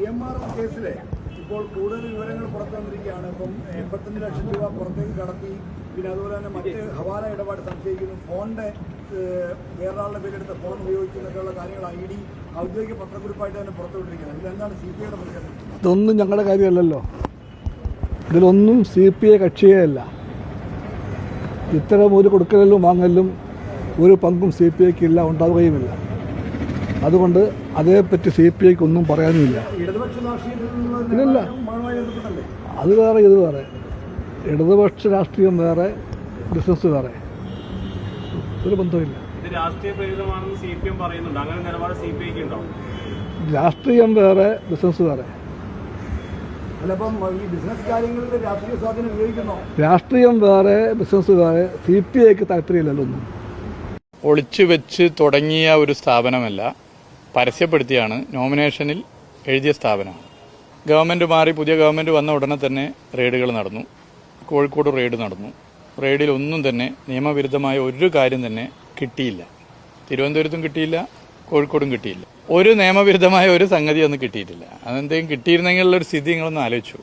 CMR കേസിലെ ഇപ്പോൾ കൂടുതൽ വിവരങ്ങൾ പുറത്തു വന്നിരിക്കുകയാണ്. ഇപ്പം 85 ലക്ഷം രൂപ പുറത്തേക്ക് കടത്തി, പിന്നെ അതുപോലെ തന്നെ മറ്റ് ഹവാല ഇടപാട് സംശയിക്കുന്നു, ഫോണിന്റെ വേറൊരാളുടെ പേരെടുത്ത ഫോൺ ഉപയോഗിച്ചു എന്നൊക്കെയുള്ള കാര്യങ്ങൾ ID ഔദ്യോഗിക പത്രക്കുറിപ്പായിട്ട് തന്നെ പുറത്തുവിട്ടിരിക്കുന്നത്. ഇതെന്താണ് CPIയുടെ പ്രതികരണം? ഇതൊന്നും ഞങ്ങളുടെ കാര്യമല്ലല്ലോ, ഇതിലൊന്നും CPI കക്ഷിയേ അല്ല. ഇത്തരം ഒരു കൊടുക്കലും വാങ്ങലും ഒരു പങ്കും CPIക്ക് ഇല്ല, ഉണ്ടാവുകയുമില്ല. അതുകൊണ്ട് അതേപ്പറ്റി CPIക്ക് ഒന്നും പറയാനുമില്ല. ഇല്ല, അത് വേറെ ഇത് വേറെ. ഇടതുപക്ഷ രാഷ്ട്രീയം വേറെ, ബിസിനസ് വേറെ, ഒരു ബന്ധമില്ല. രാഷ്ട്രീയം വേറെ, ബിസിനസ് വേറെ. രാഷ്ട്രീയം വേറെ, ബിസിനസ് വേറെ. CPIക്ക് താല്പര്യമില്ലല്ലോ ഒന്നും. ഒളിച്ചു വെച്ച് തുടങ്ങിയ ഒരു സ്ഥാപനമല്ല, പരസ്യപ്പെടുത്തിയാണ് നോമിനേഷനിൽ എഴുതിയ സ്ഥാപനമാണ്. ഗവൺമെൻറ് മാറി പുതിയ ഗവൺമെൻറ് വന്ന ഉടനെ തന്നെ റെയ്ഡുകൾ നടന്നു. കോഴിക്കോട് റെയ്ഡ് നടന്നു. റെയ്ഡിൽ ഒന്നും തന്നെ നിയമവിരുദ്ധമായ ഒരു കാര്യം തന്നെ കിട്ടിയില്ല. തിരുവനന്തപുരത്തും കിട്ടിയില്ല, കോഴിക്കോടും കിട്ടിയില്ല. ഒരു നിയമവിരുദ്ധമായ ഒരു സംഗതി ഒന്നും കിട്ടിയിട്ടില്ല. അതെന്തെങ്കിലും കിട്ടിയിരുന്നെങ്കിലുള്ളൊരു സ്ഥിതി നിങ്ങളൊന്ന് ആലോചിച്ചു.